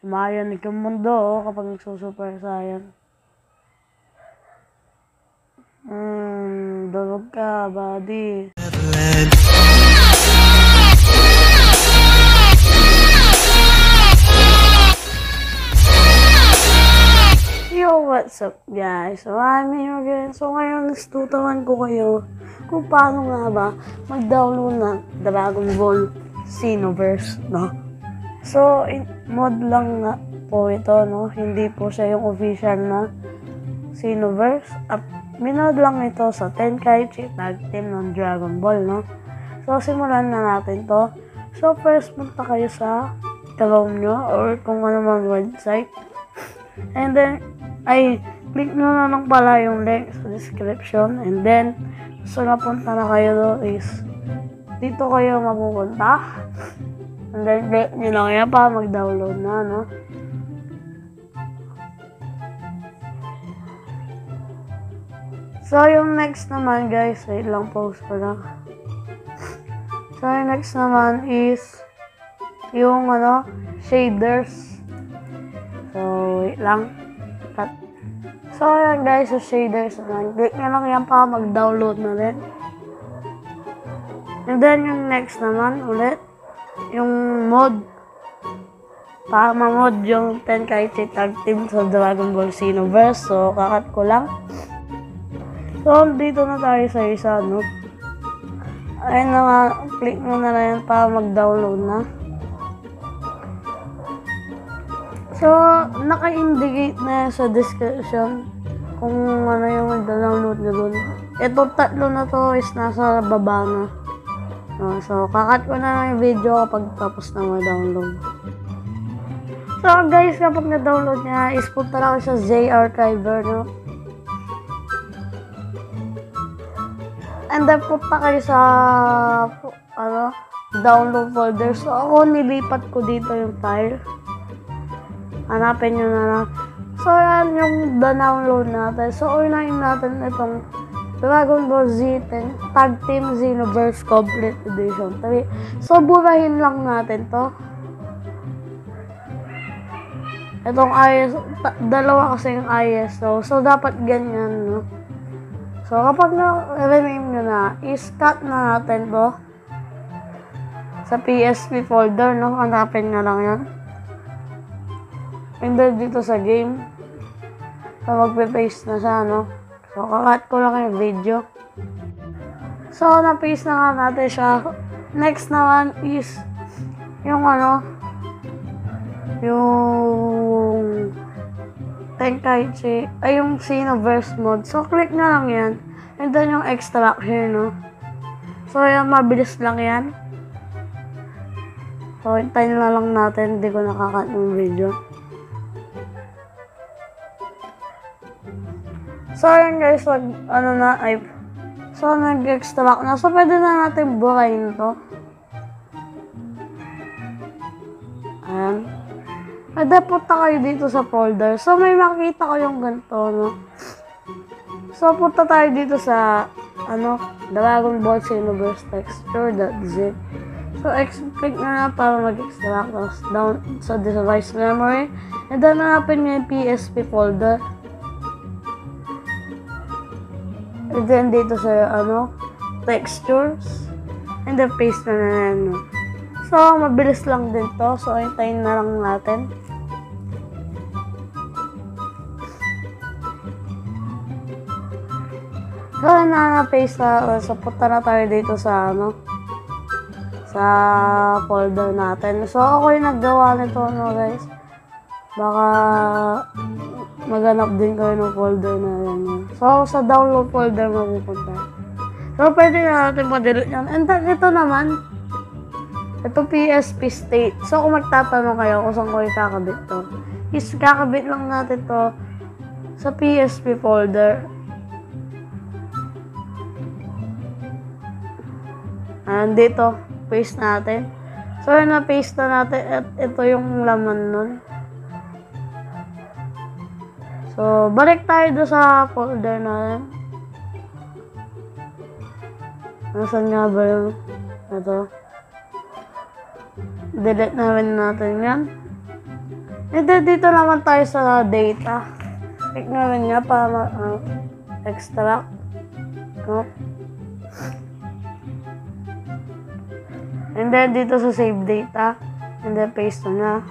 Sumayanig yung mundo, oh, kapag nagsusuper saiyan. Dulog ka, buddy. Yo, what's up guys? So, I'm here again. So, ngayon, tutawan ko kayo kung paano nga ba mag-download ng Dragon Ball Xenoverse, no? So, mod lang nga po ito, no? Hindi po siya yung official na Xenoverse. Minod lang ito sa Tenkaichi Tag Team ng Dragon Ball, no? So, simulan na natin to. So, first, punta kayo sa Chrome nyo or kung ano man website. And then, click nyo na lang pala yung link sa description. And then, so napunta na kayo doon is, dito kayo mapupunta. And then, click nyo lang yan para mag-download na, no? So, yung next naman, guys, wait lang, pause ko lang. So, yung next naman is, yung, shaders. So, wait lang. Cut. So, ayan guys, sa shaders naman. Click nyo lang yan para mag-download na rin. And then, yung next naman, ulit, yung mod. Para ma-mod yung Tenkaichi Tag Team sa Dragon Ball Xenoverse. So, kakat ko lang. So, dito na tayo sa isa, no? Ayun na nga, click nyo na yan para mag-download na. So, naka-indicate na yan sa description kung ano yung mag-download nyo dun. Ito, tatlo na to is nasa baba na. So, kakat ko na yung video kapag tapos na mag-download. So, guys, kapag na-download niya, is punta lang sa Z-Archiver, no? And then, punta kayo sa, download folder. So, ako, nilipat ko dito yung file. Hanapin nyo na lang. So, yan yung download natin. So, unahin natin itong Dragon Ball Z Tag Team Xenoverse Complete Edition 3. So, burahin lang natin to. Itong ISO, dalawa kasi yung ISO. So, dapat ganyan, no? So, kapag na-rename nyo na, is-cut na natin to sa PSP folder, no? Hanapin nyo lang yan. And then, dito sa game, so, magpe-paste na siya, no? So, kakat ko lang yung video. So, na-paste na nga natin siya. Next naman is, yung yung Tenkaichi, yung Xenoverse mod. So, click na lang yan. And then, yung extract here, no? So, yan, mabilis lang yan. So, hintayin na lang natin. Hindi ko nakakat yung video. So, ayan guys, nag-extract na. So, pwede na natin burahin to. Ayan. Pwede punta kayo dito sa folder. So, may makita ko yung ganito, no? So, punta tayo dito sa, Dragon Ball Xenoverse texture.zip. So, click na para mag-extract. Tapos, down sa device memory. And then, hanapin nyo yung PSP folder. And then, dito sa, textures. And then, paste na yan, no? So, mabilis lang din to. So, hintayin na lang natin. So, na-paste na. So, punta na tayo dito sa, sa folder natin. So, ako yung naggawa nito, guys. Baka maghanap din kayo ng folder na yan. So, sa download folder mapupunta. So, pwede na natin ma-delete yan. And then, ito naman, ito PSP state. So, kung magtatanong kayo kung saan ko ikakabit to, is kakabit lang natin to sa PSP folder. And dito, paste natin. So, na-paste na natin at ito yung laman nun. So, balik tayo doon sa folder na yan. Nasaan nga ba yung ito? Delete na rin natin yan. And then, dito naman tayo sa data. Click na rin nga para extract. No? And then, dito sa save data. And then, paste na.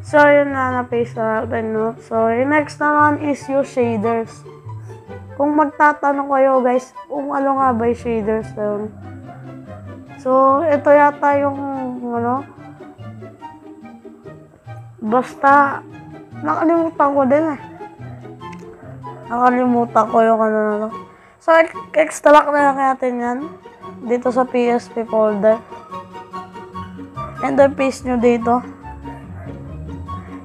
So, yun na, na-paste na natin, no? So, yung next naman is yung shaders. Kung magtatanong kayo, guys, kung ano nga ba yung shaders na yun. So, ito yata yung, ano, basta, nakalimutan ko din eh. Nakalimutan ko yung ano na to. So, extract na lang natin yan. Dito sa PSP folder. And then, paste nyo dito.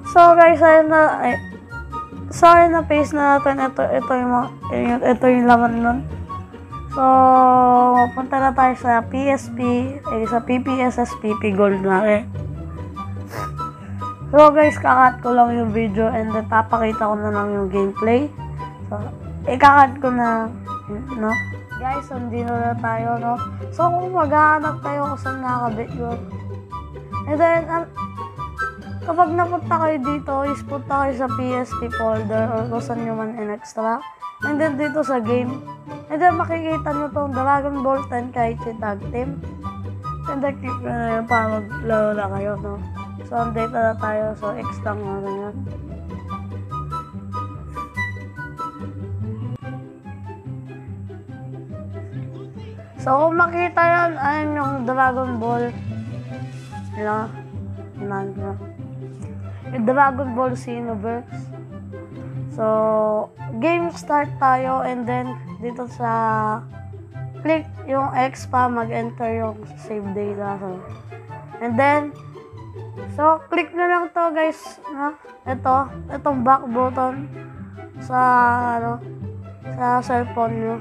So, guys, ayun na, ayun na, paste na natin. Ito yung laman nun. So, punta na tayo sa PSP, sa PPSSPP Gold na eh. So, guys, kakat ko lang yung video and then papakita ko na lang yung gameplay. So, ikakat ko na, no? Guys, andito na tayo, no? So, kung maghahanap tayo kung saan nakabit yun. And then, kapag napunta kayo dito, is punta kayo sa PSP folder or kung saan nyo man in-extract. And then, dito sa game. And then, makikita nyo itong Dragon Ball Tenkaichi Tag Team. And then, click na yun para maglaro na kayo, no? So, andito na tayo. So, X lang na yan. So, kung makita yan, ayun yung Dragon Ball. Yung Dragon Ball Xenoverse. So, game start tayo and then dito sa click yung X pa mag-enter yung save data. So, and then, so, click na lang to guys. No? Itong back button sa, sa cellphone nyo.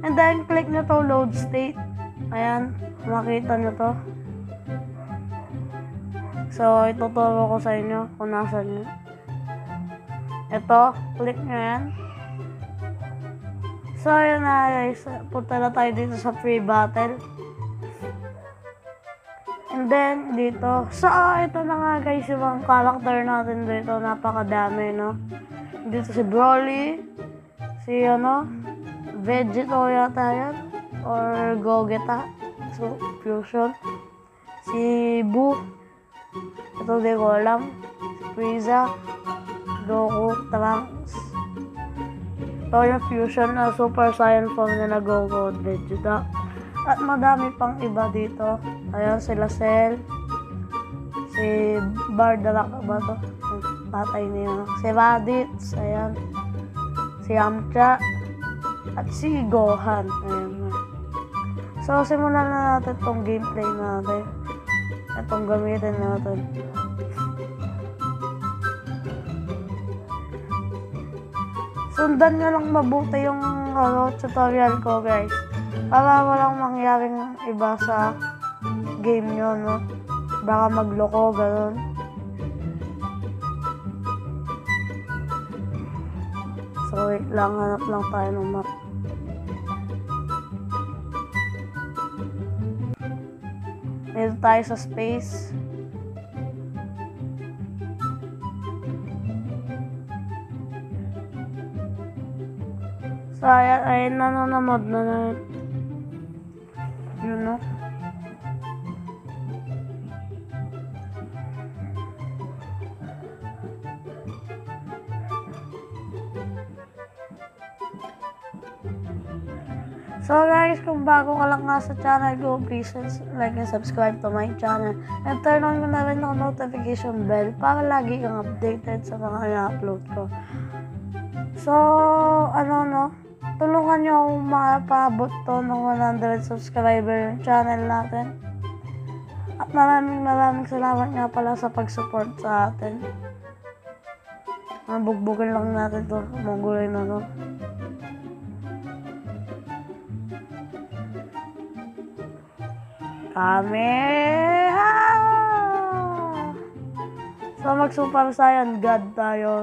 And then, click nyo to load state. Ayan, makita nyo to. So, ituturo ko sa inyo kung nasan nyo. Ito, click nyo yan. So, ayan na guys. Punta na tayo dito sa free battle. And then, dito. So, ito na nga guys yung mga character natin dito. Napakadami, no? Dito si Broly. Si, Vegito yata yan. Or Gogeta. So, Fusion. Si Boo. Ito di ko alam. Frieza. Goku. Trunks. Ito yung Fusion na Super Saiyan form na Goku at Vegeta. At madami pang iba dito. Ayan sila Cell. Si Bardock ba to? Patay niya. Si Raditz. Ayan. Si Yamcha. At si Gohan. Ayan. So, simulan na natin itong gameplay natin. Itong gamitin natin. Sundan nyo lang mabuti yung tutorial ko, guys. Para walang mangyaring iba sa game nyo, no? Baka magloko, gano'n. So, wait lang. Hanap lang tayo ng map. Dito tayo sa space. So, ayan nanonood na yun, no? So guys, kung bago ka lang nga sa channel ko, please like and subscribe to my channel. And turn on mo na rin ang notification bell para lagi kang updated sa mga i-upload ko. So, tulungan nyo akong makapabot to ng 100 subscriber yung channel natin. At maraming salamat nga pala sa pag-support sa atin. Bugbugan lang natin to, maguloy na to. Kameha! So, mag-Super Saiyan God tayo.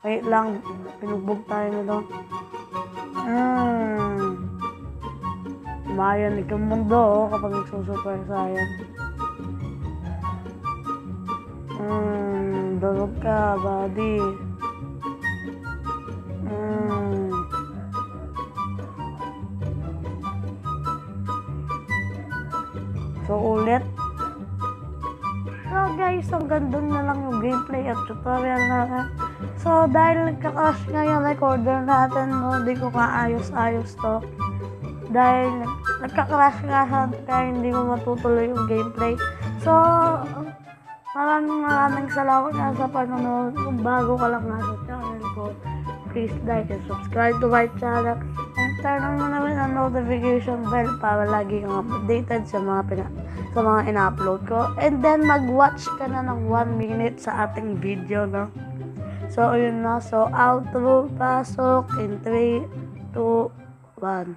Wait lang, pinugbog tayo nito. Mayan ikang mundo kapag nagsusuper Saiyan. Tulog ka, buddy. So, ulit. So, guys, hanggang doon na lang yung gameplay at tutorial natin. So, dahil nagka-crash nga yung recorder natin, no, di ko kaayos-ayos to. Dahil nagka-crash nga siya, kaya hindi ko matutuloy yung gameplay. So, maraming salamat nga sa panonood. Kung bago ka lang nga sa channel ko, please like and subscribe to my channel. And turn on mo naman ang notification bell para lagi kang updated sa mga ina-upload ko. And then, mag-watch ka na ng 1 minute sa ating video, no? So, yun na. So, outro, pasok in 3, 2, 1.